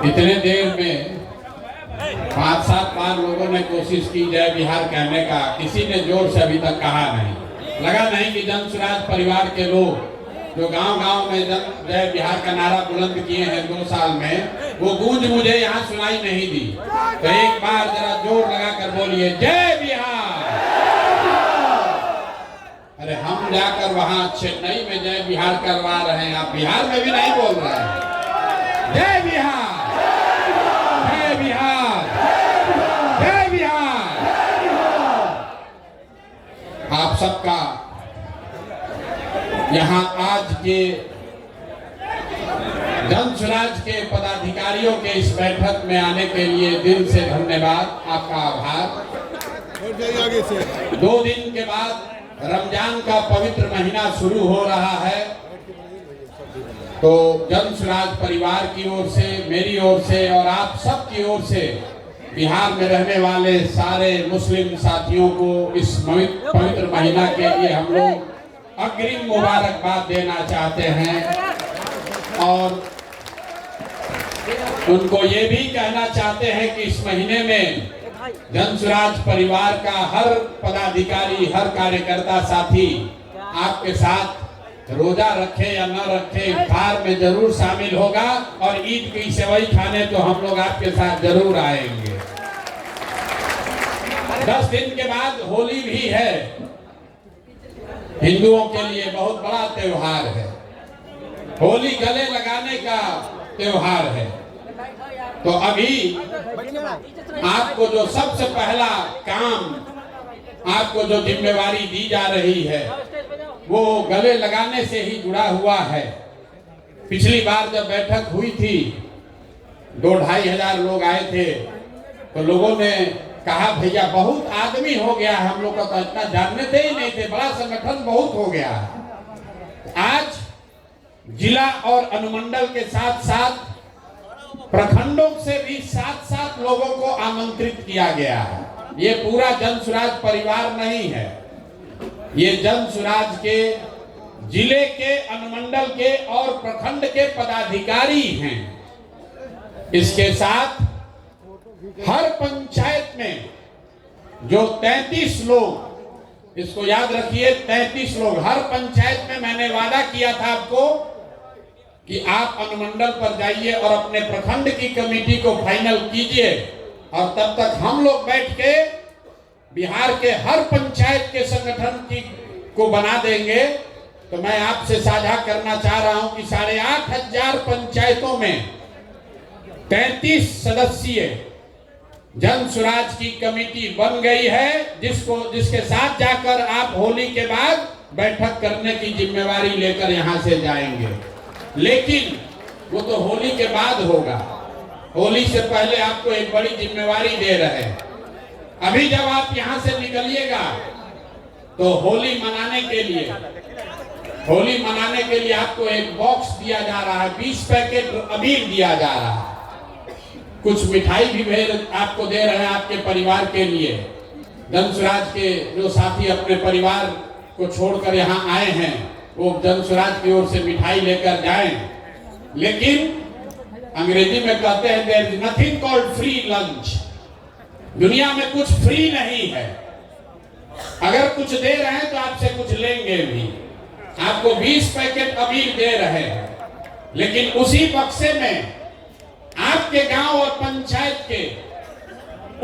इतने देर में 5-7 बार लोगों ने कोशिश की जय बिहार कहने का, किसी ने जोर से अभी तक कहा नहीं। लगा नहीं कि जन स्वराज परिवार के लोग जो गांव-गांव में जय बिहार का नारा बुलंद किए हैं 2 साल में, वो गूंज मुझे यहाँ सुनाई नहीं दी। तो एक बार जरा जोर लगाकर बोलिए जय बिहार। अरे हम जाकर वहां चेन्नई में जय बिहार करवा रहे हैं, आप बिहार में भी नहीं बोल रहे हैं। जय बिहार, जय बिहार, जय बिहार। आप सबका यहाँ आज के जन स्वराज के पदाधिकारियों के इस बैठक में आने के लिए दिल से धन्यवाद, आपका आभार। 2 दिन के बाद रमजान का पवित्र महीना शुरू हो रहा है, तो जन स्वराज परिवार की ओर से, मेरी ओर से और आप सब की ओर से बिहार में रहने वाले सारे मुस्लिम साथियों को इस पवित्र महीना के लिए हम लोग अग्रिम मुबारकबाद देना चाहते हैं और उनको ये भी कहना चाहते हैं कि इस महीने में जन स्वराज परिवार का हर पदाधिकारी, हर कार्यकर्ता साथी आपके साथ रोजा रखे या न रखे इफ्तार में जरूर शामिल होगा और ईद की सेवई खाने तो हम लोग आपके साथ जरूर आएंगे। 10 दिन के बाद होली भी है, हिंदुओं के लिए बहुत बड़ा त्योहार है। होली गले लगाने का त्योहार है। तो अभी आपको जो सबसे पहला काम, आपको जो जिम्मेवारी दी जा रही है, वो गले लगाने से ही जुड़ा हुआ है। पिछली बार जब बैठक हुई थी 2-2.5 हजार लोग आए थे, तो लोगों ने कहा भैया बहुत आदमी हो गया, हम लोग का तो इतना जानते ही नहीं थे, बड़ा संगठन बहुत हो गया। आज जिला और अनुमंडल के साथ साथ प्रखंडों से भी 7-7 लोगों को आमंत्रित किया गया है। ये पूरा जन स्वराज परिवार नहीं है, ये जन स्वराज के जिले के, अनुमंडल के और प्रखंड के पदाधिकारी हैं। इसके साथ हर पंचायत में जो 33 लोग, इसको याद रखिए 33 लोग, हर पंचायत में मैंने वादा किया था आपको कि आप अनुमंडल पर जाइए और अपने प्रखंड की कमेटी को फाइनल कीजिए और तब तक हम लोग बैठ के बिहार के हर पंचायत के संगठन को बना देंगे। तो मैं आपसे साझा करना चाह रहा हूं कि 8,500 पंचायतों में 33 सदस्यीय जन स्वराज की कमेटी बन गई है, जिसके साथ जाकर आप होली के बाद बैठक करने की जिम्मेवारी लेकर यहां से जाएंगे। लेकिन वो तो होली के बाद होगा, होली से पहले आपको एक बड़ी जिम्मेवारी दे रहे हैं। अभी जब आप यहां से निकलिएगा तो होली मनाने के लिए आपको एक बॉक्स दिया जा रहा है, 20 पैकेट अबीर दिया जा रहा है, कुछ मिठाई भी आपको दे रहे हैं आपके परिवार के लिए। जन स्वराज के जो साथी अपने परिवार को छोड़कर यहाँ आए हैं, वो जन स्वराज की ओर से मिठाई लेकर जाएं। लेकिन अंग्रेजी में कहते हैं there is nothing called free lunch. दुनिया में कुछ फ्री नहीं है, अगर कुछ दे रहे हैं तो आपसे कुछ लेंगे भी। आपको 20 पैकेट अबीर दे रहे हैं, लेकिन उसी बक्से में आपके गांव और पंचायत के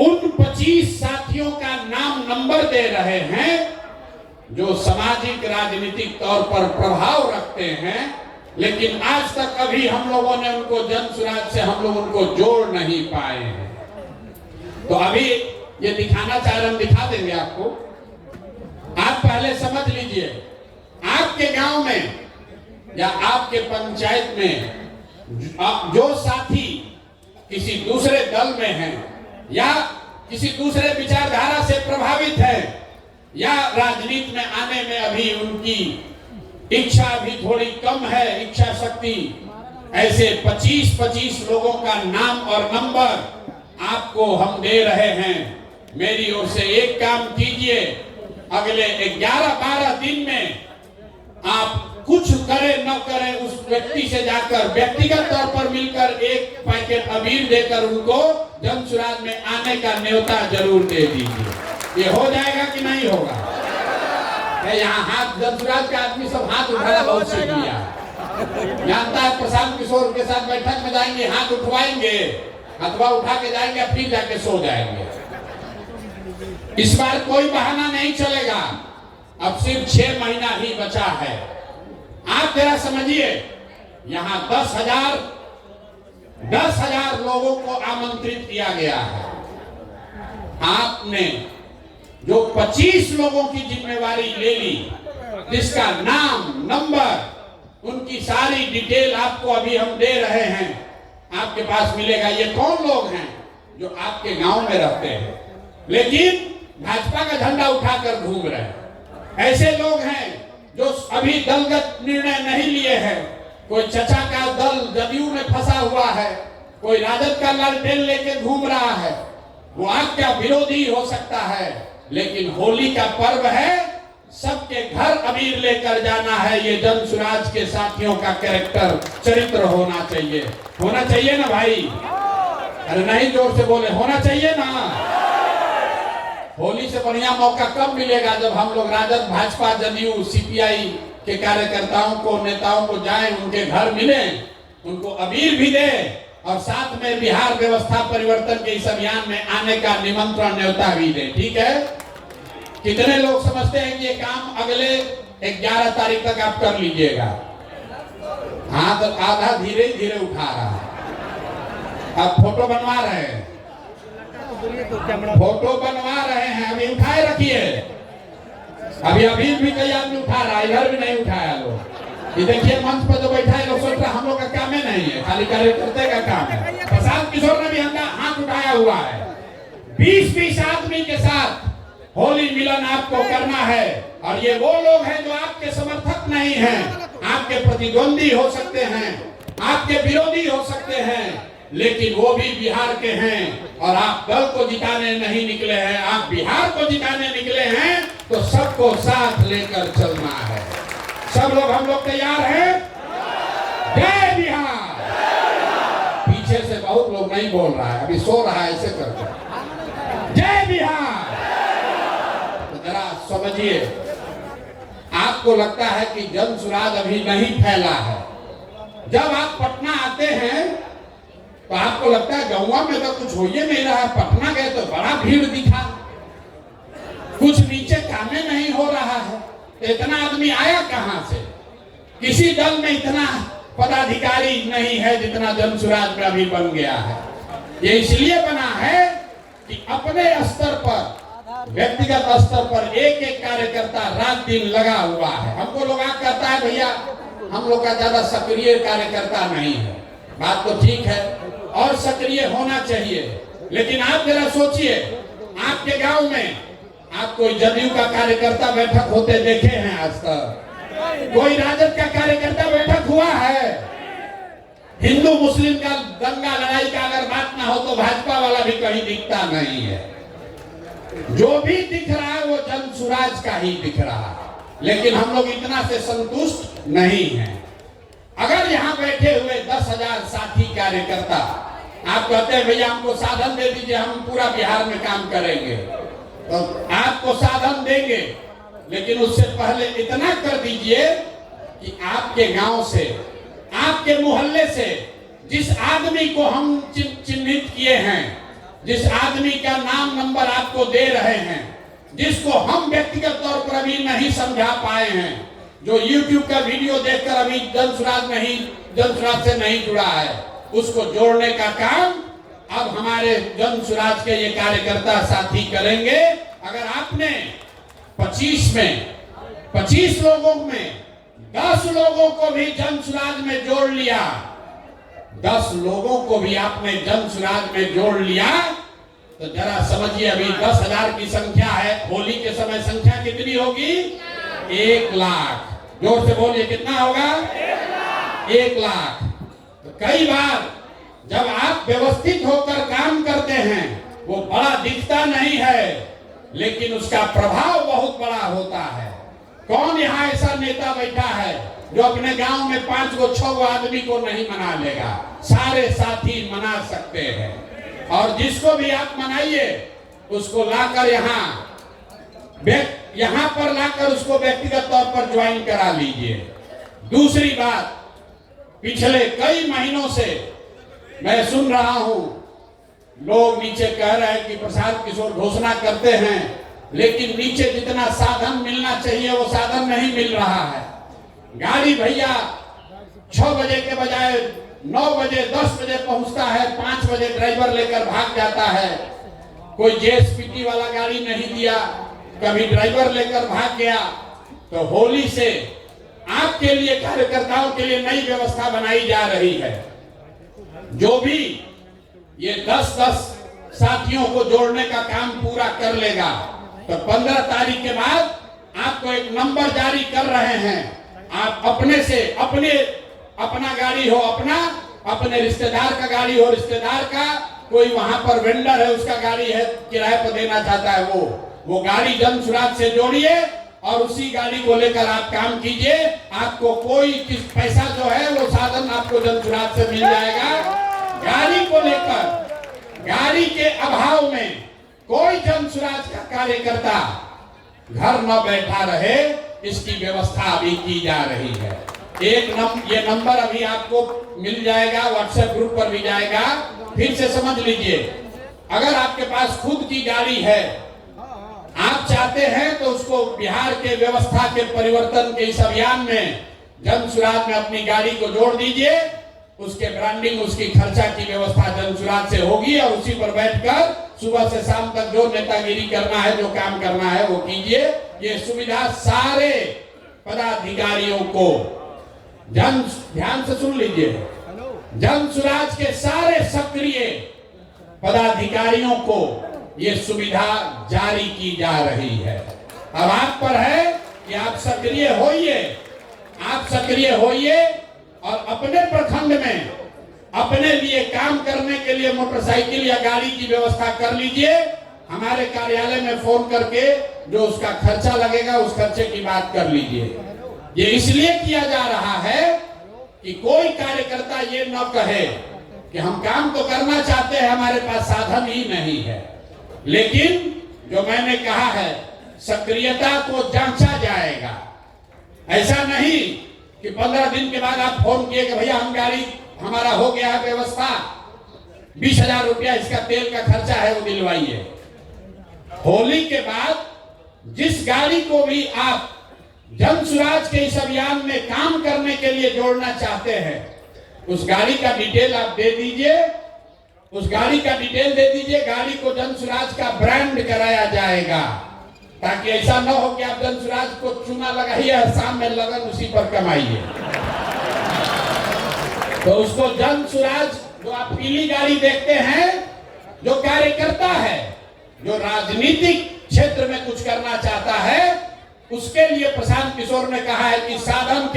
उन 25 साथियों का नाम नंबर दे रहे हैं जो सामाजिक राजनीतिक तौर पर प्रभाव रखते हैं, लेकिन आज तक अभी हम लोगों ने उनको जन स्वराज से हम लोग उनको जोड़ नहीं पाए हैं। तो अभी ये दिखाना चाह रहे, हम दिखा देंगे आपको। आप पहले समझ लीजिए, आपके गांव में या आपके पंचायत में जो साथी किसी दूसरे दल में हैं या किसी दूसरे विचारधारा से प्रभावित है या राजनीति में आने में अभी उनकी इच्छा भी थोड़ी कम है, इच्छा शक्ति, ऐसे 25 लोगों का नाम और नंबर आपको हम दे रहे हैं। मेरी ओर से एक काम कीजिए, अगले 11-12 दिन में आप कुछ करे न करे उस व्यक्ति से जाकर व्यक्तिगत तौर पर मिलकर एक पैकेट अबीर देकर उनको जनसुराज में आने का न्योता जरूर दे दीजिए। ये हो जाएगा कि नहीं होगा? यहाँ हाथ जनसुराज के आदमी सब हाथ उठाना बहुत सीख लिया, जानता है। प्रशांत किशोर के साथ बैठक में जाएंगे, हाथ उठवाएंगे, हथवा उठा के जाएंगे, फिर जाके सो जाएंगे। इस बार कोई बहाना नहीं चलेगा। अब सिर्फ 6 महीना ही बचा है। आप जरा समझिए, यहाँ 10,000 लोगों को आमंत्रित किया गया है। आपने जो 25 लोगों की जिम्मेवारी ले ली, जिसका नाम, नंबर, उनकी सारी डिटेल आपको अभी हम दे रहे हैं, आपके पास मिलेगा। ये कौन लोग हैं जो आपके गांव में रहते हैं लेकिन भाजपा का झंडा उठाकर घूम रहे हैं? ऐसे लोग हैं जो अभी दलगत निर्णय नहीं लिए हैं। कोई चचा का दल जदयू में फंसा हुआ है, कोई राजद का लालटेन लेके घूम रहा है। वो आपका विरोधी हो सकता है, लेकिन होली का पर्व है, सबके घर अबीर लेकर जाना है। ये जनसुराज के साथियों का कैरेक्टर, चरित्र होना चाहिए। होना चाहिए ना भाई? अरे नहीं, जोर से बोले, होना चाहिए ना। होली से बढ़िया मौका कब मिलेगा? जब हम लोग राजद, भाजपा, जदयू, सीपीआई के कार्यकर्ताओं को, नेताओं को जाएं, उनके घर मिलें, उनको अबीर भी दें और साथ में बिहार व्यवस्था परिवर्तन के इस अभियान में आने का निमंत्रण, न्योता भी दें। ठीक है? कितने लोग समझते हैं कि ये काम अगले 11 तारीख तक आप कर लीजिएगा? हाथ आधा धीरे धीरे उठा रहा है। अब फोटो बनवा रहे हैं, फोटो बनवा रहे हैं, अभी उठाए रखिए। अभी भी कई आदमी उठा रहा है, इधर भी नहीं उठाया लोग। ये देखिए मंच पर जो बैठा है, लोग सोच रहे हम लोग का काम ही नहीं है, खाली कार्यकर्ता का काम है। प्रशांत किशोर ने भी हाथ उठाया हुआ है। 20-20 आदमी के साथ होली मिलन आपको करना है। और ये वो लोग हैं जो आपके समर्थक नहीं हैं, आपके प्रतिद्वंदी हो सकते हैं, आपके विरोधी हो सकते हैं, लेकिन वो भी बिहार के हैं। और आप दल को जिताने नहीं निकले हैं, आप बिहार को जिताने निकले हैं। तो सबको साथ लेकर चलना है। सब लोग, हम लोग तैयार हैं? जय बिहार। पीछे से बहुत लोग नहीं बोल रहा है, अभी सो रहा है, ऐसे करके जय बिहार। तो जरा समझिए, आपको लगता है कि जनसुराज अभी नहीं फैला है। जब आप पटना आते हैं तो आपको लगता है गौवा में तो कुछ हो ही नहीं रहा है। पटना गए तो बड़ा भीड़ दिखा, कुछ नीचे कामे नहीं हो रहा है। इतना आदमी आया कहां से? किसी दल में इतना पदाधिकारी नहीं है जितना जनसुराज में अभी बन गया है। ये इसलिए बना है कि अपने स्तर पर, व्यक्तिगत स्तर पर एक एक कार्यकर्ता रात दिन लगा हुआ है। हमको लोग कहता है भैया हम लोग का ज्यादा सक्रिय कार्यकर्ता नहीं है। बात तो ठीक है और सक्रिय होना चाहिए, लेकिन आप जरा सोचिए, आपके गांव में आप कोई जदयू का कार्यकर्ता बैठक होते देखे हैं आज तक? कोई राजद का कार्यकर्ता बैठक हुआ है? हिंदू मुस्लिम का दंगा लड़ाई का अगर बात ना हो तो भाजपा वाला भी कहीं दिखता नहीं है। जो भी दिख रहा है वो जनसुराज का ही दिख रहा है। लेकिन हम लोग इतना से संतुष्ट नहीं हैं। अगर यहाँ बैठे हुए 10,000 साथी कार्यकर्ता आप कहते हैं भैया हमको साधन दे दीजिए, हम पूरा बिहार में काम करेंगे, तो आपको साधन देंगे, लेकिन उससे पहले इतना कर दीजिए कि आपके गांव से, आपके मोहल्ले से जिस आदमी को हम चिन्हित किए हैं, जिस आदमी का नाम नंबर आपको दे रहे हैं, जिसको हम व्यक्तिगत तौर पर अभी नहीं समझा पाए हैं, जो YouTube का वीडियो देखकर अभी जनसुराज से नहीं जुड़ा है, उसको जोड़ने का काम अब हमारे जनसुराज के ये कार्यकर्ता साथी करेंगे। अगर आपने 25 लोगों में 10 लोगों को भी जनसुराज में जोड़ लिया, 10 लोगों को भी आपने जनसुराज में जोड़ लिया, तो जरा समझिए अभी 10,000 की संख्या है। होली के समय संख्या कितनी होगी? 1 लाख। जोर से बोलिए, कितना होगा? 1 लाख। तो कई बार जब आप व्यवस्थित होकर काम करते हैं, वो बड़ा दिखता नहीं है, लेकिन उसका प्रभाव बहुत बड़ा होता है। कौन यहाँ ऐसा नेता बैठा है जो अपने गांव में 5 गो 6 गो आदमी को नहीं मना लेगा? सारे साथी मना सकते हैं। और जिसको भी आप मनाइए उसको लाकर यहाँ पर लाकर उसको व्यक्तिगत तौर पर ज्वाइन करा लीजिए। दूसरी बात, पिछले कई महीनों से मैं सुन रहा हूं, लोग नीचे कह रहे हैं कि प्रशांत किशोर घोषणा करते हैं, लेकिन नीचे जितना साधन मिलना चाहिए वो साधन नहीं मिल रहा है। गाड़ी भैया 6 बजे के बजाय 9 बजे 10 बजे पहुंचता है, 5 बजे ड्राइवर लेकर भाग जाता है। कोई जेएसपीटी वाला गाड़ी नहीं दिया, कभी ड्राइवर लेकर भाग गया। तो होली से आपके लिए, कार्यकर्ताओं के लिए नई व्यवस्था बनाई जा रही है। जो भी ये 10-10 साथियों को जोड़ने का काम पूरा कर लेगा तो 15 तारीख के बाद आपको एक नंबर जारी कर रहे हैं। आप अपने से अपना गाड़ी हो अपने रिश्तेदार का गाड़ी हो रिश्तेदार का, कोई वहां पर वेंडर है उसका गाड़ी है किराए पर देना चाहता है, वो गाड़ी जन सुराज से जोड़िए और उसी गाड़ी को लेकर आप काम कीजिए। आपको कोई पैसा जो है वो साधन आपको जन सुराज से मिल जाएगा। गाड़ी को लेकर, गाड़ी के अभाव में कोई जन सुराज का कार्यकर्ता घर न बैठा रहे, इसकी व्यवस्था अभी की जा रही है। ये नंबर अभी आपको मिल जाएगा, व्हाट्सएप ग्रुप पर भी जाएगा। फिर से समझ लीजिए, अगर आपके पास खुद की गाड़ी है, आप चाहते हैं तो उसको बिहार के व्यवस्था के परिवर्तन के इस अभियान में जन सुराज में अपनी गाड़ी को जोड़ दीजिए। उसके ब्रांडिंग, उसकी खर्चा की व्यवस्था जन सुराज से होगी और उसी पर बैठकर सुबह से शाम तक जो नेतागिरी करना है, जो काम करना है वो कीजिए। ये सुविधा सारे पदाधिकारियों को, ध्यान से सुन लीजिए, जन सुराज के सारे सक्रिय पदाधिकारियों को ये सुविधा जारी की जा रही है। अब आप पर है कि आप सक्रिय होइए और अपने प्रखंड में अपने लिए काम करने के लिए मोटरसाइकिल या गाड़ी की व्यवस्था कर लीजिए। हमारे कार्यालय में फोन करके जो उसका खर्चा लगेगा उस खर्चे की बात कर लीजिए। ये इसलिए किया जा रहा है कि कोई कार्यकर्ता ये न कहे कि हम काम तो करना चाहते हैं, हमारे पास साधन ही नहीं है। लेकिन जो मैंने कहा है, सक्रियता को जांचा जाएगा। ऐसा नहीं कि 15 दिन के बाद आप फोन किए कि भैया हम गाड़ी, हमारा हो गया है व्यवस्था, 20,000 रुपया इसका तेल का खर्चा है वो दिलवाइए। होली के बाद जिस गाड़ी को भी आप जन सुराज के इस अभियान में काम करने के लिए जोड़ना चाहते हैं, उस गाड़ी का डिटेल आप दे दीजिए, उस गाड़ी का डिटेल दे दीजिए। गाड़ी को जन सुराज का ब्रांड कराया जाएगा, ताकि ऐसा न हो कि आप जन सुराज को चूना लगाइए, शाम में लगन उसी पर कमाइए। तो उसको जन सुराज, जो आप पीली गाड़ी देखते हैं, जो कार्यकर्ता है, जो राजनीतिक क्षेत्र में कुछ करना चाहता है, उसके लिए प्रशांत किशोर ने कहा है कि साधन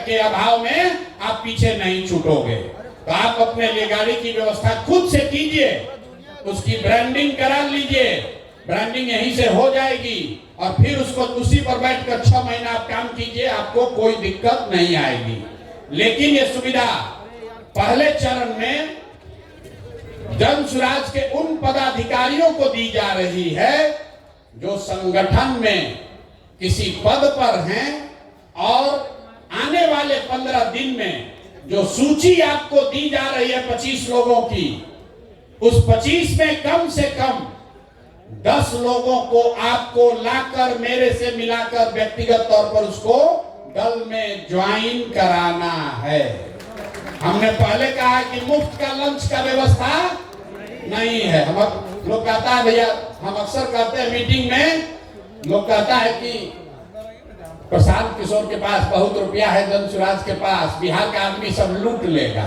के अभाव में आप पीछे नहीं छूटोगे। तो आप अपने लिए गाड़ी की व्यवस्था खुद से कीजिए, उसकी ब्रांडिंग करा लीजिए, ब्रांडिंग यहीं से हो जाएगी और फिर उसको उसी पर बैठकर 6 महीना आप काम कीजिए, आपको कोई दिक्कत नहीं आएगी। लेकिन ये सुविधा पहले चरण में जन सुराज के उन पदाधिकारियों को दी जा रही है जो संगठन में किसी पद पर हैं और आने वाले 15 दिन में जो सूची आपको दी जा रही है 25 लोगों की, उस 25 में कम से कम 10 लोगों को आपको लाकर मेरे से मिलाकर व्यक्तिगत तौर पर उसको दल में ज्वाइन कराना है। हमने पहले कहा कि मुफ्त का लंच का व्यवस्था नहीं है। हम लोग कहता है भैया, हम अक्सर कहते हैं मीटिंग में, लोग कहता है कि प्रशांत किशोर के पास बहुत रुपया है, जन सुराज के पास बिहार का आदमी सब लूट लेगा।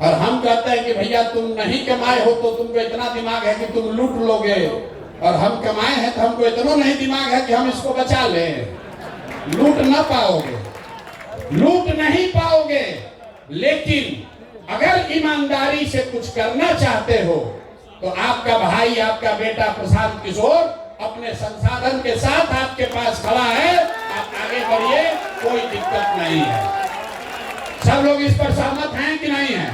और हम कहते हैं कि भैया तुम नहीं कमाए हो तो तुमको इतना दिमाग है कि तुम लूट लोगे, और हम कमाए हैं तो हमको इतना नहीं दिमाग है कि हम इसको बचा लें। लूट ना पाओगे, लूट नहीं पाओगे, लेकिन अगर ईमानदारी से कुछ करना चाहते हो तो आपका भाई, आपका बेटा प्रशांत किशोर अपने संसाधन के साथ आपके पास खड़ा है, आप आगे बढ़िए, कोई दिक्कत नहीं है। सब लोग इस पर सहमत हैं कि नहीं है?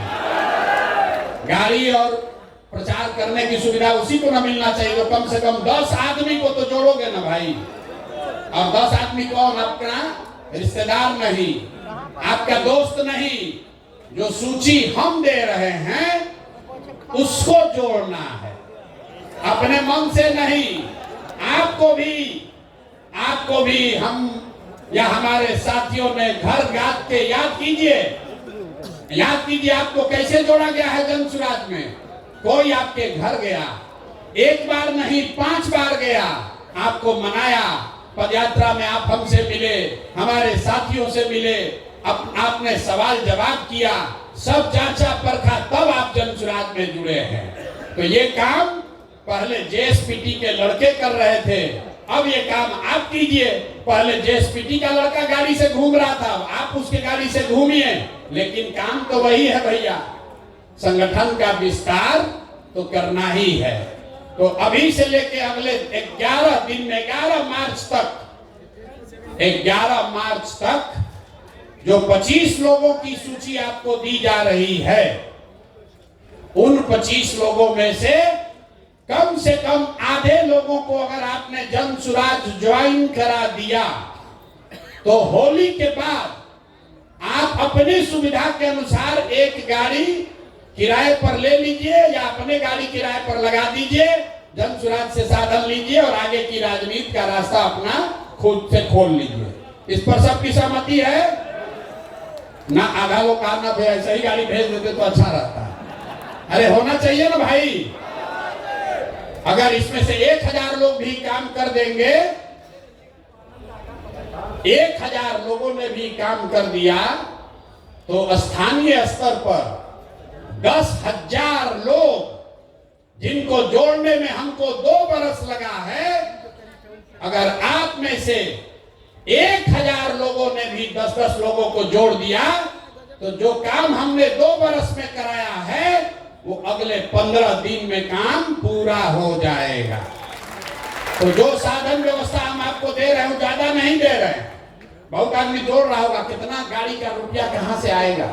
गाड़ी और प्रचार करने की सुविधा उसी को ना मिलना चाहिए तो कम से कम 10 आदमी को तो जोड़ोगे ना भाई। और 10 आदमी कौन? आपका रिश्तेदार नहीं, आपका दोस्त नहीं, जो सूची हम दे रहे हैं उसको जोड़ना है, अपने मन से नहीं। आपको भी हम या हमारे साथियों ने घर गात के याद कीजिए आपको कैसे जोड़ा गया है जन सुराज में। कोई आपके घर गया, एक बार नहीं 5 बार गया, आपको मनाया, पदयात्रा में आप हमसे मिले, हमारे साथियों से मिले, आपने सवाल जवाब किया, सब जांचा परखा, तब आप जन सुराज में जुड़े हैं। तो ये काम पहले जेएसपीटी के लड़के कर रहे थे, अब ये काम आप कीजिए। पहले जेएसपीटी का लड़का गाड़ी से घूम रहा था, आप उसके गाड़ी से घूमिए, लेकिन काम तो वही है भैया, संगठन का विस्तार तो करना ही है। तो अभी से लेके अगले 11 दिन में 11 मार्च तक जो 25 लोगों की सूची आपको दी जा रही है, उन 25 लोगों में से कम आधे लोगों को अगर आपने जन सुराज ज्वाइन करा दिया तो होली के बाद आप अपनी सुविधा के अनुसार एक गाड़ी किराए पर ले लीजिए या अपने गाड़ी किराए पर लगा दीजिए, जन सुराज से साधन लीजिए और आगे की राजनीति का रास्ता अपना खुद से खोल लीजिए। इस पर सबकी सहमति है ना? आधा लोग कहा ना भाई ऐसा ही गाड़ी भेज देते तो अच्छा रहता है। अरे होना चाहिए ना भाई। अगर इसमें से 1000 लोग भी काम कर देंगे, 1000 लोगों ने भी काम कर दिया तो स्थानीय स्तर पर 10,000 लोग, जिनको जोड़ने में हमको 2 बरस लगा है, अगर आप में से 1000 लोगों ने भी 10-10 लोगों को जोड़ दिया तो जो काम हमने 2 बरस में कराया है वो अगले 15 दिन में काम पूरा हो जाएगा। तो जो साधन व्यवस्था हम आपको दे रहे हैं ज्यादा नहीं दे रहे हैं। बहुत आदमी जोड़ रहा होगा कितना गाड़ी का रुपया कहां से आएगा,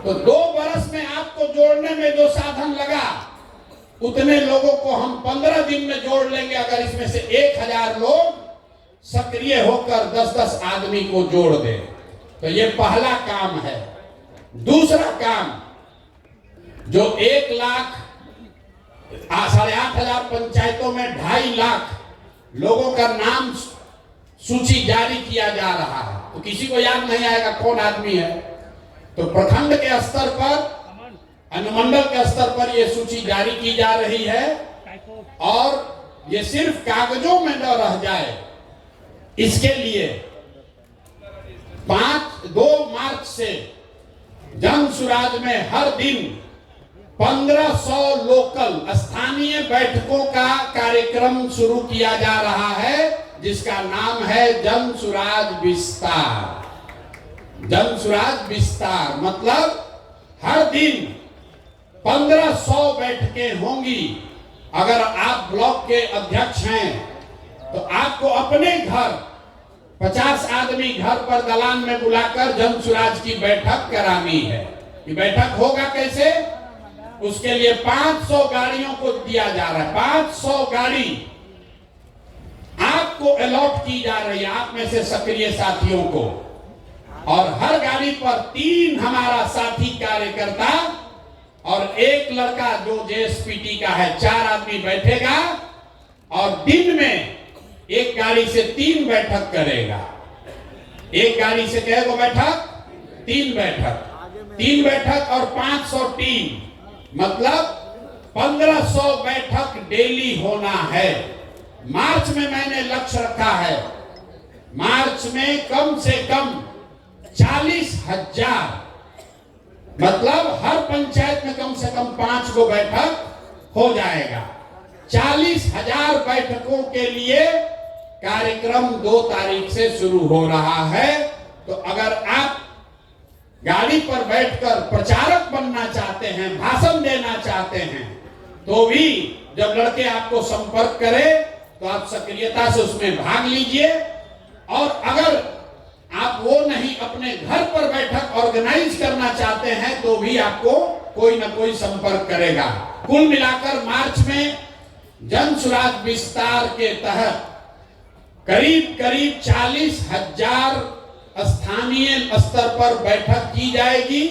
तो 2 बरस में आपको जोड़ने में जो साधन लगा उतने लोगों को हम 15 दिन में जोड़ लेंगे। अगर इसमें से 1000 लोग सक्रिय होकर 10-10 आदमी को जोड़ दे तो ये पहला काम है। दूसरा काम, जो 1 लाख 8,500 पंचायतों में 2.5 लाख लोगों का नाम सूची जारी किया जा रहा है, तो किसी को याद नहीं आएगा कौन आदमी है। तो प्रखंड के स्तर पर, अनुमंडल के स्तर पर यह सूची जारी की जा रही है और ये सिर्फ कागजों में न रह जाए, इसके लिए 2 मार्च से जन सुराज में हर दिन 1500 लोकल स्थानीय बैठकों का कार्यक्रम शुरू किया जा रहा है, जिसका नाम है जन सुराज विस्तार। जन सुराज विस्तार मतलब हर दिन 1500 बैठकें होंगी। अगर आप ब्लॉक के अध्यक्ष हैं तो आपको अपने घर 50 आदमी घर पर दलान में बुलाकर जन सुराज की बैठक करानी है। ये बैठक होगा कैसे? उसके लिए 500 गाड़ियों को दिया जा रहा है। 500 गाड़ी आपको अलॉट की जा रही है, आप में से सक्रिय साथियों को, और हर गाड़ी पर 3 हमारा साथी कार्यकर्ता और 1 लड़का जो जेएसपीटी का है, 4 आदमी बैठेगा और दिन में एक गाड़ी से 3 बैठक करेगा। एक गाड़ी से कितने बैठक? 3 बैठक। 3 बैठक और 500 टीम, मतलब 1500 बैठक डेली होना है। मार्च में मैंने लक्ष्य रखा है, मार्च में कम से कम 40,000, मतलब हर पंचायत में कम से कम 5 गो बैठक हो जाएगा। 40,000 बैठकों के लिए कार्यक्रम 2 तारीख से शुरू हो रहा है। तो अगर आप गाड़ी पर बैठकर प्रचारक बनना चाहते हैं, भाषण देना चाहते हैं, तो भी जब लड़के आपको संपर्क करें तो आप सक्रियता से उसमें भाग लीजिए। और अगर आप वो नहीं अपने घर पर बैठक ऑर्गेनाइज करना चाहते हैं तो भी आपको कोई ना कोई संपर्क करेगा। कुल मिलाकर मार्च में जन सुराज विस्तार के तहत करीब करीब 40,000 स्थानीय स्तर पर बैठक की जाएगी।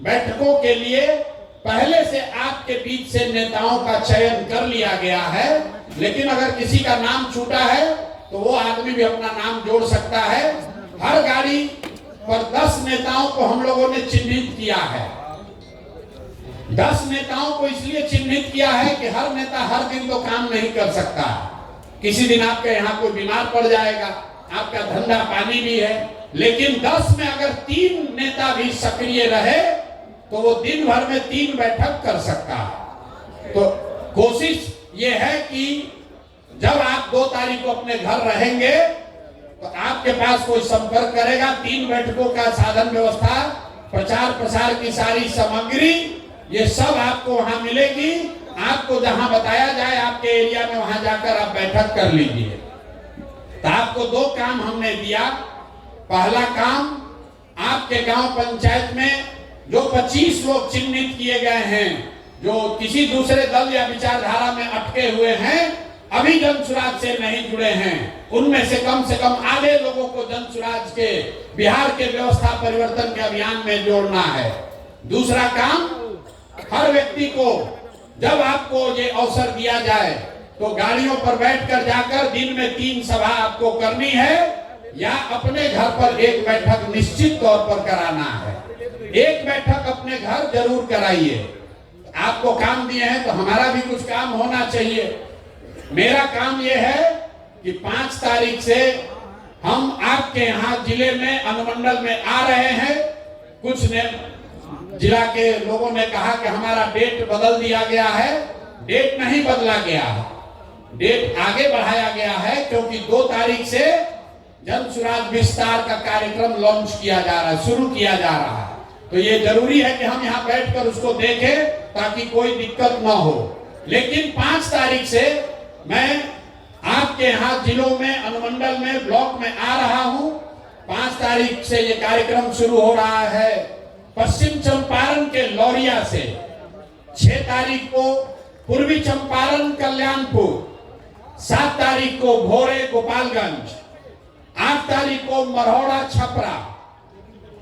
बैठकों के लिए पहले से आपके बीच से नेताओं का चयन कर लिया गया है, लेकिन अगर किसी का नाम छूटा है तो वो आदमी भी अपना नाम जोड़ सकता है। हर गाड़ी पर 10 नेताओं को हम लोगों ने चिन्हित किया है। 10 नेताओं को इसलिए चिन्हित किया है कि हर नेता हर दिन तो काम नहीं कर सकता। किसी दिन आपके यहाँ कोई बीमार पड़ जाएगा, आपका धंधा पानी भी है, लेकिन 10 में अगर 3 नेता भी सक्रिय रहे तो वो दिन भर में 3 बैठक कर सकता है। तो कोशिश ये है कि जब आप 2 तारीख को अपने घर रहेंगे तो आपके पास कोई संपर्क करेगा। 3 बैठकों का साधन व्यवस्था, प्रचार प्रसार की सारी सामग्री, ये सब आपको वहां मिलेगी। आपको जहां बताया जाए आपके एरिया में वहां जाकर आप बैठक कर लीजिए। तो आपको 2 काम हमने दिया। पहला काम, आपके गांव पंचायत में जो 25 लोग चिन्हित किए गए हैं, जो किसी दूसरे दल या विचारधारा में अटके हुए हैं, अभी जन सुराज से नहीं जुड़े हैं, उनमें से कम आधे लोगों को जन सुराज के बिहार के व्यवस्था परिवर्तन के अभियान में जोड़ना है। दूसरा काम, हर व्यक्ति को जब आपको ये अवसर दिया जाए तो गाड़ियों पर बैठकर जाकर दिन में 3 सभा आपको करनी है या अपने घर पर एक बैठक निश्चित तौर पर कराना है। एक बैठक अपने घर जरूर कराइए। आपको काम दिए हैं तो हमारा भी कुछ काम होना चाहिए। मेरा काम यह है कि 5 तारीख से हम आपके यहाँ जिले में अनुमंडल में आ रहे हैं। कुछ ने जिला के लोगों ने कहा कि हमारा डेट बदल दिया गया है। डेट नहीं बदला गया, डेट आगे बढ़ाया गया है, क्योंकि 2 तारीख से जन सुराज विस्तार का कार्यक्रम लॉन्च किया जा रहा है, शुरू किया जा रहा है। तो ये जरूरी है कि हम यहाँ बैठकर उसको देखें ताकि कोई दिक्कत ना हो। लेकिन 5 तारीख से मैं आपके यहाँ जिलों में, अनुमंडल में, ब्लॉक में आ रहा हूँ। 5 तारीख से ये कार्यक्रम शुरू हो रहा है पश्चिम चंपारण के लौरिया से। 6 तारीख को पूर्वी चंपारण कल्याणपुर, 7 तारीख को भोरे गोपालगंज, 8 तारीख को मरौड़ा छपरा,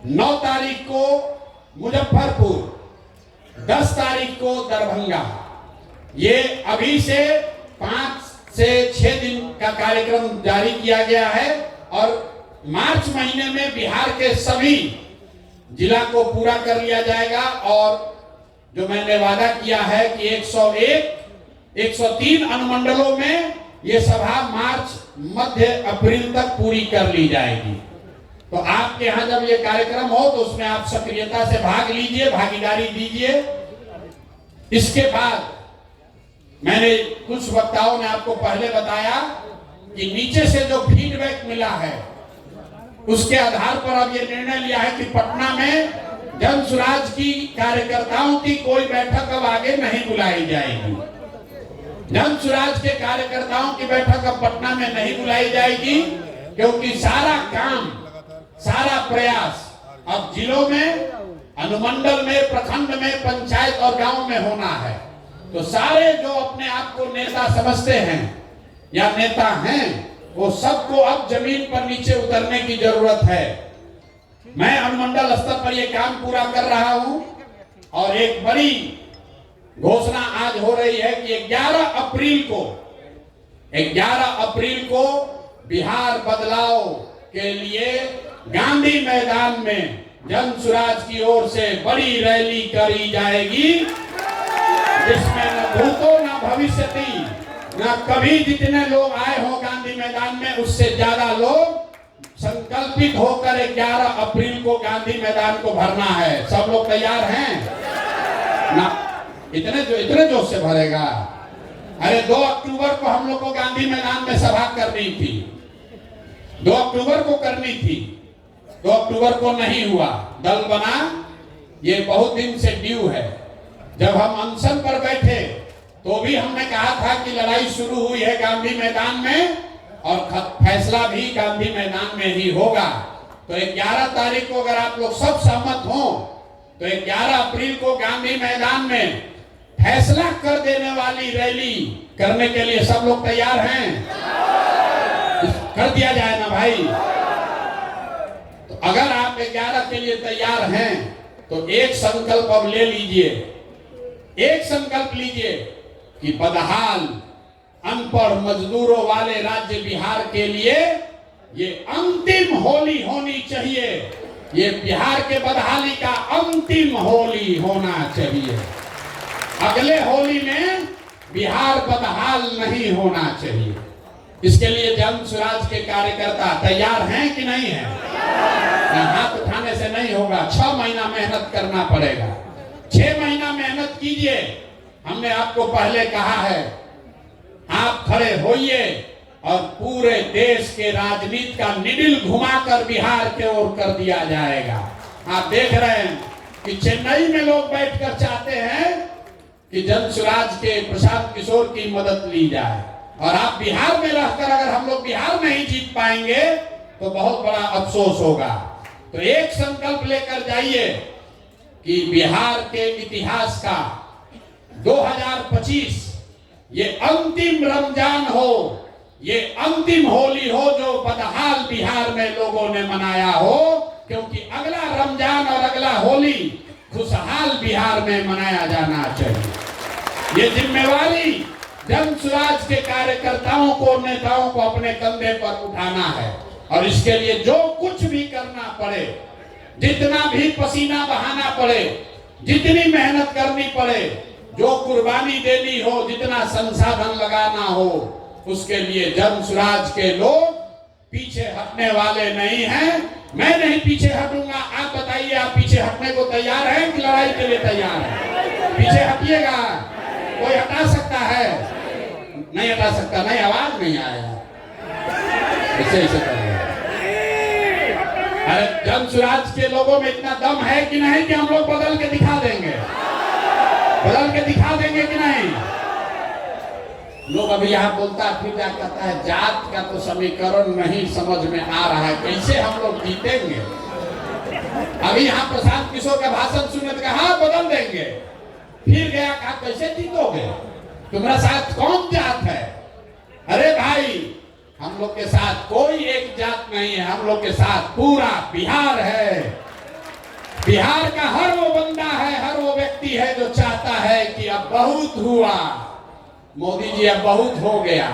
9 तारीख को मुजफ्फरपुर, 10 तारीख को दरभंगा। ये अभी से 5 से 6 दिन का कार्यक्रम जारी किया गया है और मार्च महीने में बिहार के सभी जिला को पूरा कर लिया जाएगा। और जो मैंने वादा किया है कि 101, 103 अनुमंडलों में ये सभा मार्च मध्य अप्रैल तक पूरी कर ली जाएगी। तो आपके यहाँ जब ये कार्यक्रम हो तो उसमें आप सक्रियता से भाग लीजिए, भागीदारी दीजिए। इसके बाद मैंने कुछ वक्ताओं ने आपको पहले बताया कि नीचे से जो फीडबैक मिला है उसके आधार पर अब ये निर्णय लिया है कि पटना में जन सुराज की कार्यकर्ताओं की कोई बैठक अब आगे नहीं बुलाई जाएगी। जन सुराज के कार्यकर्ताओं की बैठक अब पटना में नहीं बुलाई जाएगी, क्योंकि सारा काम, सारा प्रयास अब जिलों में, अनुमंडल में, प्रखंड में, पंचायत और गांव में होना है। तो सारे जो अपने आप को नेता समझते हैं या नेता हैं, वो सबको अब जमीन पर नीचे उतरने की जरूरत है। मैं अनुमंडल स्तर पर ये काम पूरा कर रहा हूं और एक बड़ी घोषणा आज हो रही है कि 11 अप्रैल को बिहार बदलाव के लिए गांधी मैदान में जन सुराज की ओर से बड़ी रैली करी जाएगी, जिसमें न भूतो न भविष्यति, न कभी जितने लोग आए हो गांधी मैदान में उससे ज्यादा लोग संकल्पित होकर 11 अप्रैल को गांधी मैदान को भरना है। सब लोग तैयार हैं ना? इतने जोश से भरेगा। अरे 2 अक्टूबर को हम लोग को गांधी मैदान में सभा करनी थी, 2 अक्टूबर को करनी थी, 2 अक्टूबर को नहीं हुआ। दल बना, ये बहुत दिन से ड्यू है। जब हम अनशन पर बैठे तो भी हमने कहा था कि लड़ाई शुरू हुई है गांधी मैदान में और फैसला भी गांधी मैदान में ही होगा। तो 11 तारीख को अगर आप लोग सब सहमत हो तो 11 अप्रैल को गांधी मैदान में फैसला कर देने वाली रैली करने के लिए सब लोग तैयार हैं? कर दिया जाए ना भाई। तो अगर आप 11 के लिए तैयार हैं तो एक संकल्प अब ले लीजिए, एक संकल्प लीजिए कि बदहाल अनपढ़ मजदूरों वाले राज्य बिहार के लिए ये अंतिम होली होनी चाहिए। ये बिहार के बदहाली का अंतिम होली होना चाहिए। अगले होली में बिहार बदहाल नहीं होना चाहिए। इसके लिए जन स्वराज के कार्यकर्ता तैयार हैं कि नहीं है? हाथ उठाने से नहीं होगा, 6 महीना मेहनत करना पड़ेगा। 6 महीना मेहनत कीजिए। हमने आपको पहले कहा है, आप खड़े होइए और पूरे देश के राजनीति का निडिल घुमाकर बिहार के ओर कर दिया जाएगा। आप देख रहे हैं कि चेन्नई में लोग बैठकर चाहते हैं कि जन स्वराज के प्रशांत किशोर की मदद ली जाए, और आप बिहार में रहकर अगर हम लोग बिहार नहीं जीत पाएंगे तो बहुत बड़ा अफसोस होगा। तो एक संकल्प लेकर जाइए कि बिहार के इतिहास का 2025 ये अंतिम रमजान हो, ये अंतिम होली हो जो बदहाल बिहार में लोगों ने मनाया हो, क्योंकि अगला रमजान और अगला होली खुशहाल बिहार में मनाया जाना चाहिए। ये जिम्मेवारी जन स्वराज के कार्यकर्ताओं को, नेताओं को अपने कंधे पर उठाना है, और इसके लिए जो कुछ भी करना पड़े, जितना भी पसीना बहाना पड़े, जितनी मेहनत करनी पड़े, जो कुर्बानी देनी हो, जितना संसाधन लगाना हो, उसके लिए जन स्वराज के लोग पीछे हटने वाले नहीं हैं। मैं नहीं पीछे हटूंगा। आप बताइए, आप पीछे हटने को तैयार हैं कि लड़ाई के लिए तैयार हैं? पीछे हटिएगा। कोई हटा सकता है? नहीं हटा सकता। नहीं, आवाज नहीं आया। ऐसे ऐसे करेंगे। अरे जन स्वराज के लोगों में इतना दम है कि नहीं कि हम लोग बदल के दिखा देंगे? बदल के दिखा देंगे कि नहीं? लोग अभी यहाँ बोलता फिर क्या कहता है, जात का तो समीकरण नहीं समझ में आ रहा है, कैसे हम लोग जीतेंगे? अभी यहाँ प्रशांत किशोर का भाषण सुने तो कहा बदल देंगे, फिर गया कहा कैसे जीतोगे? तुम्हारा साथ कौन जात है? अरे भाई, हम लोग के साथ कोई एक जात नहीं है, हम लोग के साथ पूरा बिहार है। बिहार का हर वो बंदा है, हर वो व्यक्ति है जो चाहता है कि अब बहुत हुआ, मोदी जी अब बहुत हो गया।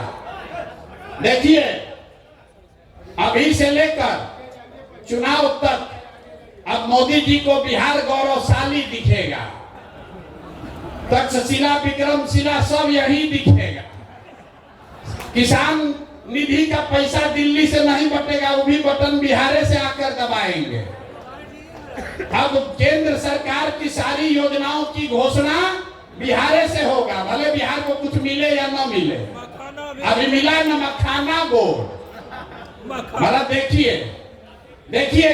देखिए, अभी से लेकर चुनाव तक अब मोदी जी को बिहार गौरवशाली दिखेगा। तक्षशिला, विक्रमशिला सब यही दिखेगा। किसान निधि का पैसा दिल्ली से नहीं बटेगा, वो भी बटन बिहार से आकर दबाएंगे। अब केंद्र सरकार की सारी योजनाओं की घोषणा बिहार से होगा, भले बिहार को कुछ मिले या न मिले। अभी मिला न मखाना बोर्ड। मतलब देखिए, देखिए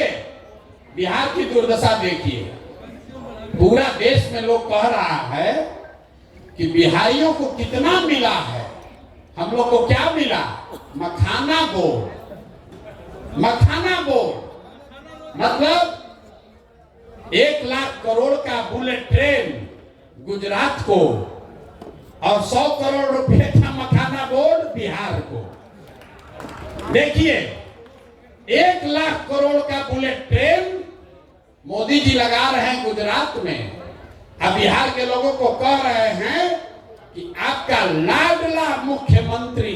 बिहार की दुर्दशा देखिए। पूरा देश में लोग कह रहा है कि बिहारियों को कितना मिला है, हम लोग को क्या मिला? मखाना बोर्ड। मखाना बोर्ड मतलब 1 लाख करोड़ का बुलेट ट्रेन गुजरात को, और 100 करोड़ रुपए का मखाना बोर्ड बिहार को। देखिए, 1 लाख करोड़ का बुलेट ट्रेन मोदी जी लगा रहे हैं गुजरात में। अब बिहार के लोगों को कह रहे हैं कि आपका लाडला मुख्यमंत्री,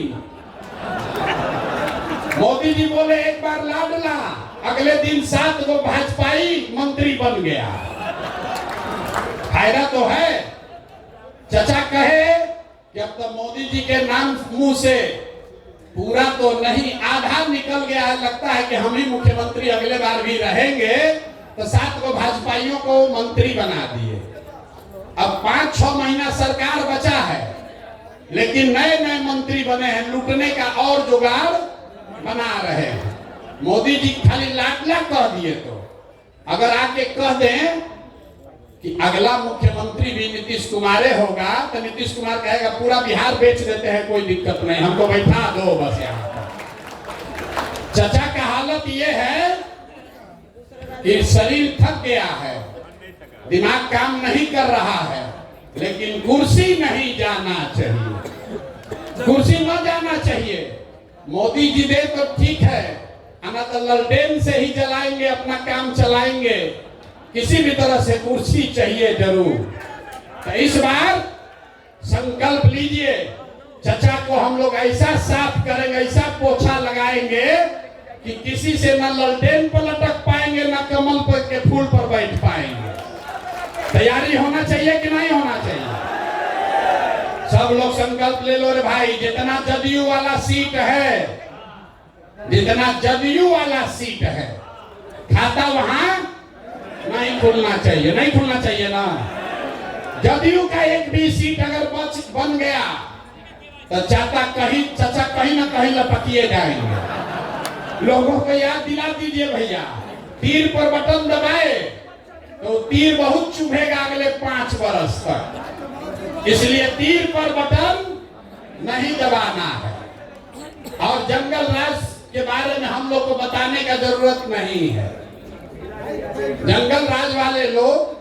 मोदी जी बोले एक बार लाडला, अगले दिन 7 गो भाजपाई मंत्री बन गया। फायदा तो है। चचा कहे कि अब तो मोदी जी के नाम मुंह से पूरा तो नहीं, आधा निकल गया है, लगता है कि हम ही मुख्यमंत्री अगले बार भी रहेंगे, तो 7 गो भाजपाइयों को मंत्री बना दिए। अब 5-6 महीना सरकार बचा है, लेकिन नए नए मंत्री बने हैं, लूटने का और जुगाड़ बना रहे हैं। मोदी जी खाली लाडला कह दिए, तो अगर आके कह दें कि अगला मुख्यमंत्री भी नीतीश कुमार होगा तो नीतीश कुमार कहेगा पूरा बिहार बेच देते हैं, कोई दिक्कत नहीं, हमको बैठा दो बस यहाँ पर। चाचा का हालत ये है कि शरीर थक गया है, दिमाग काम नहीं कर रहा है, लेकिन कुर्सी नहीं जाना चाहिए, कुर्सी न जाना चाहिए। मोदी जी दे तो ठीक है, आना तो ललटेन से ही जलाएंगे, अपना काम चलाएंगे, किसी भी तरह से कुर्सी चाहिए जरूर। तो इस बार संकल्प लीजिए, चचा को हम लोग ऐसा साफ करेंगे, ऐसा पोछा लगाएंगे कि किसी से न ललटेन पर लटक पाएंगे, न कमल पर के फूल पर बैठ पाएंगे। तैयारी होना चाहिए कि नहीं होना चाहिए? सब लोग संकल्प ले लो रे भाई। जितना जदयू वाला सीट है, जितना जदयू वाला सीट है, खाता वहां नहीं खुलना चाहिए, नहीं खुलना चाहिए ना। जदयू का एक भी सीट अगर बन गया तो चाचा कहीं ना कहीं लपकिए जाएंगे। लोगों को याद दिला दीजिए भैया, तीर पर बटन दबाए तो तीर बहुत चुभेगा अगले 5 वर्ष तक, इसलिए तीर पर बटन नहीं दबाना है। और जंगल राज के बारे में हम लोग को बताने का जरूरत नहीं है। जंगल राज वाले लोग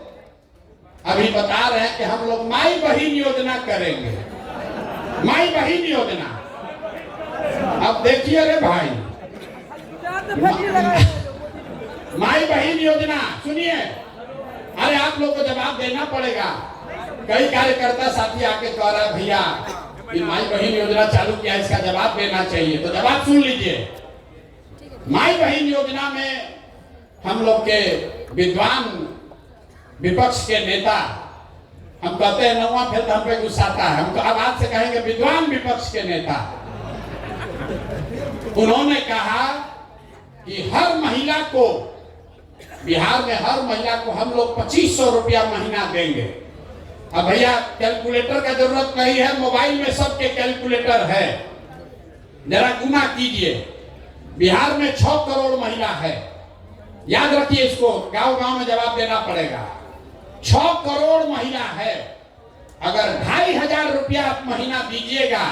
अभी बता रहे हैं कि हम लोग माई बहिन योजना करेंगे, माई बहिन योजना। अब देखिए रे भाई, माई बहिन योजना सुनिए, अरे आप लोग को जवाब देना पड़ेगा। कई कार्यकर्ता साथी आके कह रहा है भैया कि माई बहिन योजना चालू किया, इसका जवाब देना चाहिए, तो जवाब सुन लीजिए। माई बहिन योजना में हम लोग के विद्वान विपक्ष के नेता, हम कहते हैं नौवां फिर हम पे गुस्साता है, हमको आवाज से कहेंगे विद्वान विपक्ष के नेता, उन्होंने कहा कि हर महिला को, बिहार में हर महिला को हम लोग 2500 रुपया महीना देंगे। अब भैया कैलकुलेटर का जरूरत नहीं है, मोबाइल में सबके कैलकुलेटर है, जरा गुना कीजिए। बिहार में 6 करोड़ महिला है, याद रखिए इसको, गांव गांव में जवाब देना पड़ेगा। 6 करोड़ महिला है, अगर 2500 रुपया आप महीना दीजिएगा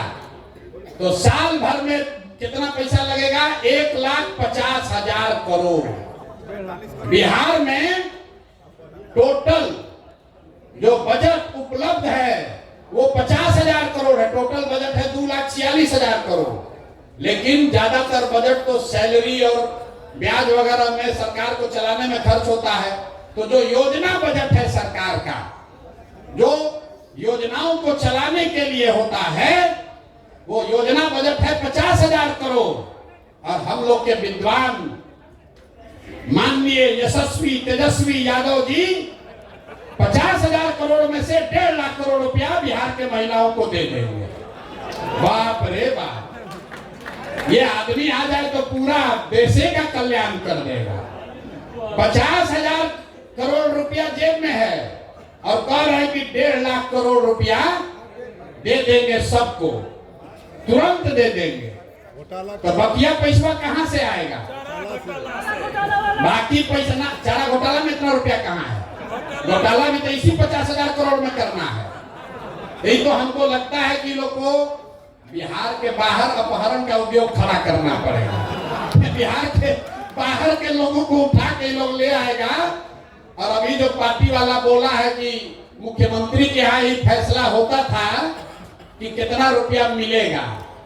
तो साल भर में कितना पैसा लगेगा? 1,50,000 करोड़। बिहार में टोटल जो बजट उपलब्ध है वो 50,000 करोड़ है, टोटल बजट है 2,46,000 करोड़। लेकिन ज्यादातर बजट तो सैलरी और ब्याज वगैरह में सरकार को चलाने में खर्च होता है। तो जो योजना बजट है सरकार का, जो योजनाओं को चलाने के लिए होता है, वो योजना बजट है 50,000 करोड़। और हम लोग के विद्वान माननीय यशस्वी तेजस्वी यादव जी 50,000 करोड़ में से 1.5 लाख करोड़ रुपया बिहार के महिलाओं को दे देंगे। बाप रे बाप, ये आदमी आ जाए तो पूरा देश का कल्याण कर देगा। 50,000 करोड़ रुपया जेब में है और कह रहे हैं कि 1.5 लाख करोड़ रुपया दे देंगे सबको, तुरंत दे देंगे। तो बकिया पैसा कहां से आएगा? बाकी पैसा ना, चारा घोटाला में इतना रुपया कहां है? घोटाला भी तो इसी 50,000 करोड़ में करना है। यही तो हमको लगता है कि लोग को बिहार के बाहर अपहरण का उद्योग खड़ा करना पड़ेगा। बिहार के बाहर के लोगों को उठा के लोग ले आएगा। और अभी जो पार्टी वाला बोला है कि मुख्यमंत्री के यहाँ ही फैसला होता था कि कितना रुपया मिलेगा,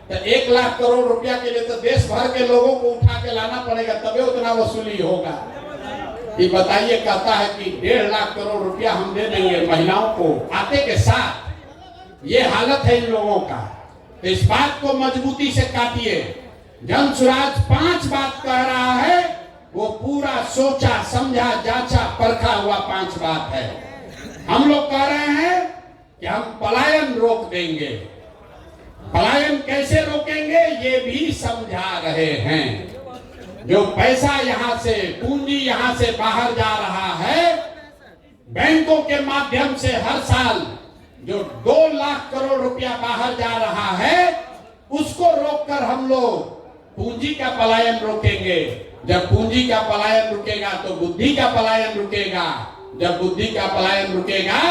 तो 1 लाख करोड़ रुपया के लिए तो देश भर के लोगों को उठा के लाना पड़ेगा, तभी उतना वसूली होगा। ये बताइए, कहता है कि 1.5 लाख करोड़ रुपया हम दे देंगे महिलाओं को आते के साथ। ये हालत है इन लोगों का। तो इस बात को मजबूती से काटिए। जन सुराज 5 बात कह रहा है, वो पूरा सोचा समझा जांचा परखा हुआ 5 बात है। हम लोग कह रहे हैं कि हम पलायन रोक देंगे। पलायन कैसे रोकेंगे ये भी समझा रहे हैं। जो पैसा यहाँ से, पूंजी यहाँ से बाहर जा रहा है, बैंकों के माध्यम से हर साल जो 2 लाख करोड़ रुपया बाहर जा रहा है, उसको रोककर हम लोग पूंजी का पलायन रोकेंगे। जब पूंजी का पलायन रुकेगा तो बुद्धि का पलायन रुकेगा। जब बुद्धि का पलायन रुकेगा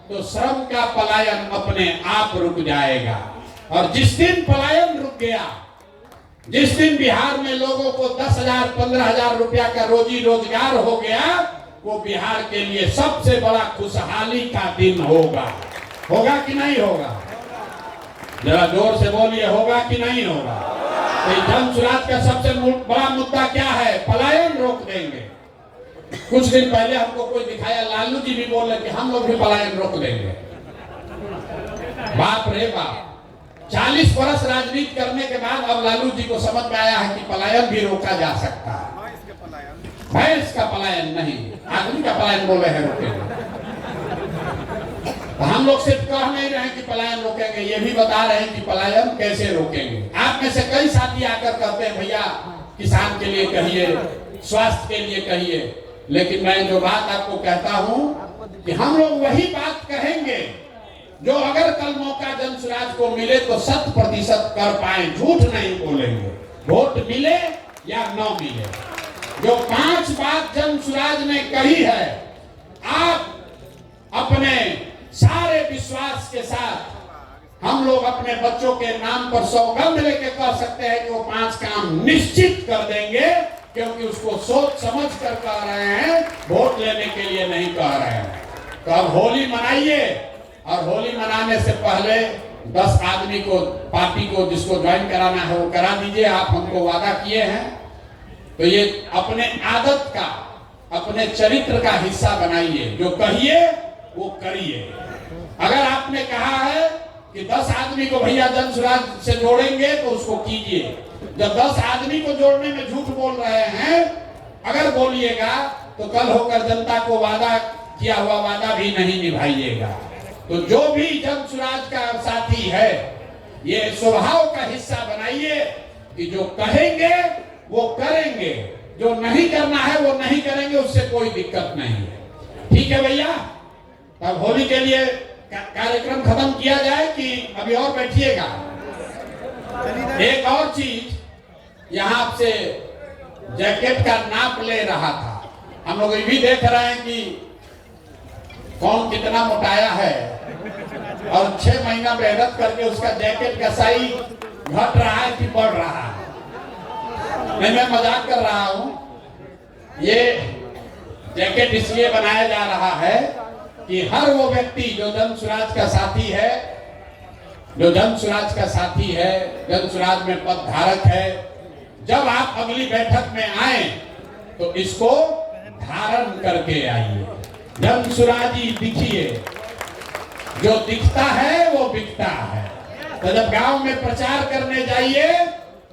तो श्रम का पलायन अपने आप रुक जाएगा। और जिस दिन पलायन रुक गया, जिस दिन बिहार में लोगों को 10,000 15,000 रुपया का रोजी रोजगार हो गया, वो बिहार के लिए सबसे बड़ा खुशहाली का दिन होगा। होगा कि नहीं होगा? जरा जोर से बोलिए, होगा कि नहीं होगा? तो जन सुराज का सबसे बड़ा मुद्दा क्या है? पलायन रोक देंगे। कुछ दिन पहले हमको कोई दिखाया, लालू जी भी बोल रहे कि हम लोग भी पलायन रोक देंगे। बाप रे बाप, 40 वर्ष राजनीति करने के बाद अब लालू जी को समझ में आया है कि पलायन भी रोका जा सकता है। भैंस का पलायन नहीं, आदमी का पलायन बोले हैं रोकेंगे। तो हम लोग सिर्फ कह नहीं रहे कि पलायन रोकेंगे, ये भी बता रहे हैं कि पलायन कैसे रोकेंगे। आप में से कई साथी आकर कहते हैं भैया किसान के लिए कहिए, स्वास्थ्य के लिए कहिए, लेकिन मैं जो बात आपको कहता हूं कि हम लोग वही बात कहेंगे जो अगर कल मौका जन सुराज को मिले तो 100% कर पाए, झूठ नहीं बोलेंगे। वोट मिले या न मिले, जो 5 बात जन सुराज ने कही है, आप अपने सारे विश्वास के साथ हम लोग अपने बच्चों के नाम पर सौगंध लेके कह सकते हैं कि वो 5 काम निश्चित कर देंगे, क्योंकि उसको सोच समझ कर कह रहे हैं, वोट लेने के लिए नहीं कह रहे हैं। तो अब होली मनाइए, और होली मनाने से पहले 10 आदमी को, पार्टी को जिसको ज्वाइन कराना है वो करा दीजिए। आप हमको वादा किए हैं, तो ये अपने आदत का, अपने चरित्र का हिस्सा बनाइए। जो कहिए वो करिए। अगर आपने कहा है कि 10 आदमी को भैया जन सुराज से जोड़ेंगे तो उसको कीजिए। जब 10 आदमी को जोड़ने में झूठ बोल रहे हैं, अगर बोलिएगा तो कल होकर जनता को वादा किया हुआ वादा भी नहीं निभाइएगा। तो जो भी जन सुराज का साथी है, ये स्वभाव का हिस्सा बनाइए कि जो कहेंगे वो करेंगे, जो नहीं करना है वो नहीं करेंगे, उससे कोई दिक्कत नहीं है। ठीक है भैया? तब होली के लिए कार्यक्रम खत्म किया जाए कि अभी और बैठिएगा? एक और चीज, यहाँ आपसे जैकेट का नाप ले रहा था। हम लोग ये भी देख रहे हैं कि कौन कितना मोटाया है, और 6 महीना मेहनत करके उसका जैकेट का साइज घट रहा है कि बढ़ रहा है। नहीं, मैं मजाक कर रहा हूं। ये जैकेट इसलिए बनाया जा रहा है कि हर वो व्यक्ति जो जन सुराज का साथी है, जो जन सुराज का साथी है, जन सुराज में पद धारक है, जब आप अगली बैठक में आए तो इसको धारण करके आइए। जन सुराजी दिखिए, जो दिखता है वो बिकता है। तो जब गांव में प्रचार करने जाइए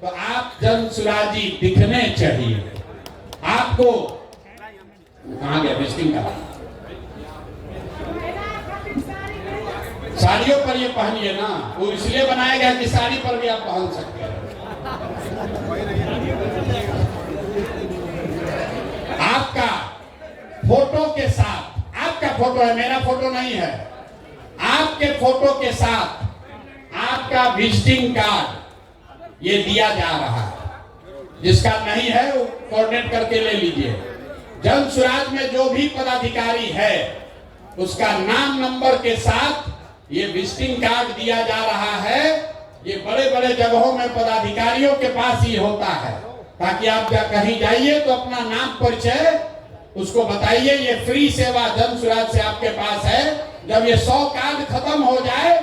तो आप जन सुराजी दिखने चाहिए। आपको कहां गया विजिटिंग का? साड़ियों पर ये पहनिए ना, वो इसलिए बनाया गया कि साड़ी पर भी आप पहन सकते हैं। आपका फोटो के साथ, आपका फोटो है, मेरा फोटो नहीं है, आपके फोटो के साथ आपका विजिटिंग कार्ड ये दिया जा रहा है। जिसका नहीं है वो कोऑर्डिनेट करके ले लीजिए। जन सुराज में जो भी पदाधिकारी है उसका नाम नंबर के साथ ये विजिटिंग कार्ड दिया जा रहा है। ये बड़े बड़े जगहों में पदाधिकारियों के पास ही होता है, ताकि आप कहीं जाइए तो अपना नाम परिचय उसको बताइए। ये फ्री सेवा जन सुराज से आपके पास है। जब ये 100 कार्ड खत्म हो जाए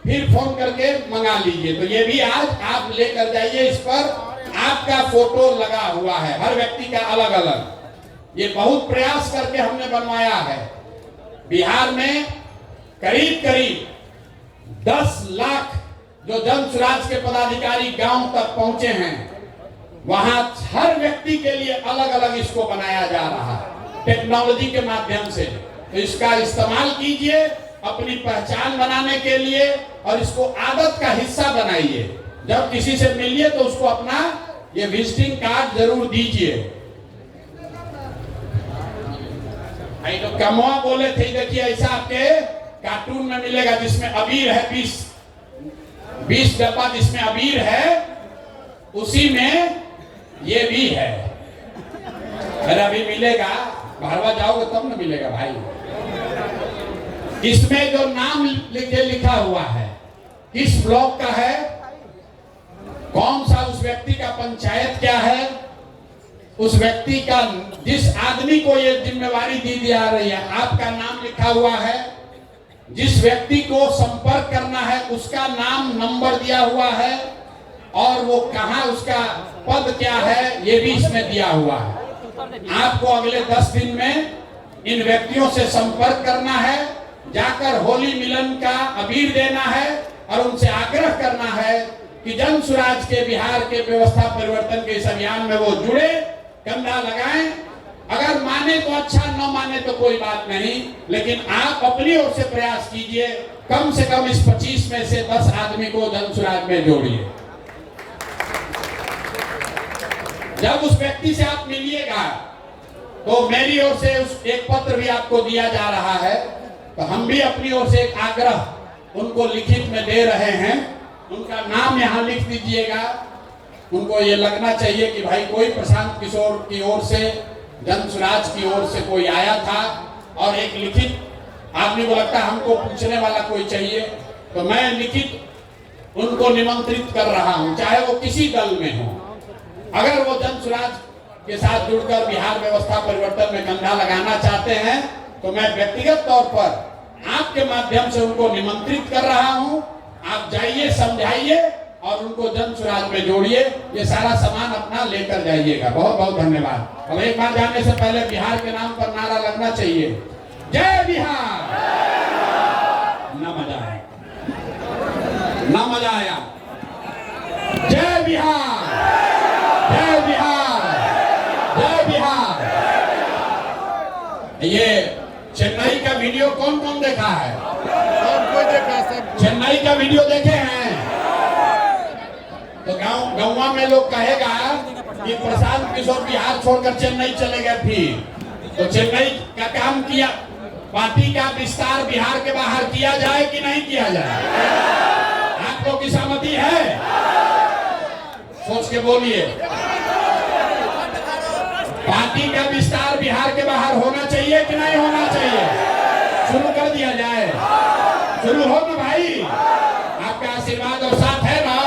फिर फोन करके मंगा लीजिए। तो ये भी आज आप लेकर जाइए। इस पर आपका फोटो लगा हुआ है, हर व्यक्ति का अलग अलग। ये बहुत प्रयास करके हमने बनवाया है। बिहार में करीब करीब 10 लाख जो जन सुराज के पदाधिकारी गांव तक पहुंचे हैं, वहां हर व्यक्ति के लिए अलग अलग इसको बनाया जा रहा है टेक्नोलॉजी के माध्यम से। तो इसका इस्तेमाल कीजिए अपनी पहचान बनाने के लिए, और इसको आदत का हिस्सा बनाइए। जब किसी से मिलिए तो उसको अपना ये विजिटिंग कार्ड जरूर दीजिए। तो कमवा बोले थे, देखिए ऐसा आपके कार्टून में मिलेगा जिसमें अबीर है, 20 डब्बा जिसमें अबीर है, उसी में ये भी है। अरे अभी मिलेगा, भारवा जाओगे तब न मिलेगा भाई। इसमें जो नाम लिखा हुआ है किस ब्लॉक का है, कौन सा उस व्यक्ति का पंचायत क्या है, उस व्यक्ति का, जिस आदमी को ये जिम्मेवारी दी जा रही है, आपका नाम लिखा हुआ है, जिस व्यक्ति को संपर्क करना है उसका नाम नंबर दिया हुआ है, और वो कहां, उसका पद क्या है, ये भी इसमें दिया हुआ है। आपको अगले 10 दिन में इन व्यक्तियों से संपर्क करना है, जाकर होली मिलन का अबीर देना है और उनसे आग्रह करना है कि जन स्वराज के बिहार के व्यवस्था परिवर्तन के इस अभियान में वो जुड़े, कंधा लगाएं। अगर माने तो अच्छा, न माने तो कोई बात नहीं, लेकिन आप अपनी ओर से प्रयास कीजिए, कम से कम इस 25 में से 10 आदमी को जन स्वराज में जोड़िए। जब उस व्यक्ति से आप मिलिएगा तो मेरी ओर से उस एक पत्र भी आपको दिया जा रहा है, तो हम भी अपनी ओर से एक आग्रह उनको लिखित में दे रहे हैं। उनका नाम यहाँ लिख दीजिएगा। उनको ये लगना चाहिए कि भाई कोई प्रशांत किशोर की ओर से, जन स्वराज की ओर से कोई आया था, और एक लिखित, आदमी को लगता है हमको पूछने वाला कोई चाहिए, तो मैं लिखित उनको निमंत्रित कर रहा हूं, चाहे वो किसी दल में हो। अगर वो जन स्वराज के साथ जुड़कर बिहार व्यवस्था परिवर्तन में कंधा लगाना चाहते हैं, तो मैं व्यक्तिगत तौर पर आपके माध्यम से उनको निमंत्रित कर रहा हूं। आप जाइए, समझाइए और उनको जन स्वराज में जोड़िए। ये सारा सामान अपना लेकर जाइएगा। बहुत बहुत धन्यवाद। अब एक बार जाने से पहले बिहार के नाम पर नारा लगना चाहिए, जय बिहार। ना मजा आया, ना मजा आया। जय बिहार, जय बिहार, जय बिहार। ये चेन्नई का वीडियो कौन कौन देखा है? कोई देखा, सब चेन्नई का वीडियो देखे हैं? तो गाँव में लोग कहेगा कि प्रशांत किशोर बिहार छोड़कर चेन्नई चले गए। फिर तो चेन्नई का काम किया, पार्टी का विस्तार बिहार के बाहर किया जाए कि नहीं किया जाए? आप लोग की सहमति है? सोच के बोलिए। पार्टी का विस्तार बिहार के बाहर होना चाहिए कि नहीं होना चाहिए? शुरू कर दिया जाए। शुरू हो ना भाई, आपका आशीर्वाद और साथ है ना?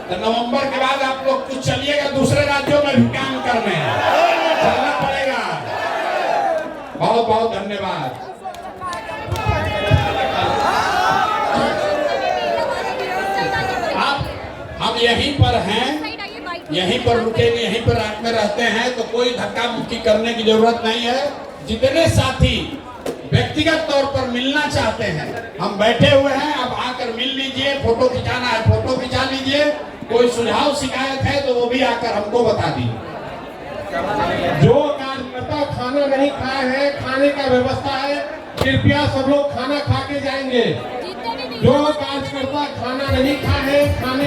तो नवंबर के बाद आप लोग कुछ चलिएगा, दूसरे राज्यों में भी काम करने चलना पड़ेगा। बहुत बहुत धन्यवाद। हम यहीं पर हैं, यहीं पर रुकेंगे, यहीं पर रात में रहते हैं, तो कोई धक्का मुक्की करने की जरूरत नहीं है। जितने साथी व्यक्तिगत तौर पर मिलना चाहते हैं, हम बैठे हुए हैं, अब आकर मिल लीजिए। फोटो खिंचाना है फोटो खिंचा लीजिए। कोई सुझाव शिकायत है तो वो भी आकर हमको बता दीजिए। जो कार्यकर्ता खाना नहीं खाए हैं, खाने का व्यवस्था है, कृपया सब लोग खाना खा के जाएंगे। जो कार्यकर्ता खाना नहीं खाए हैं, खाने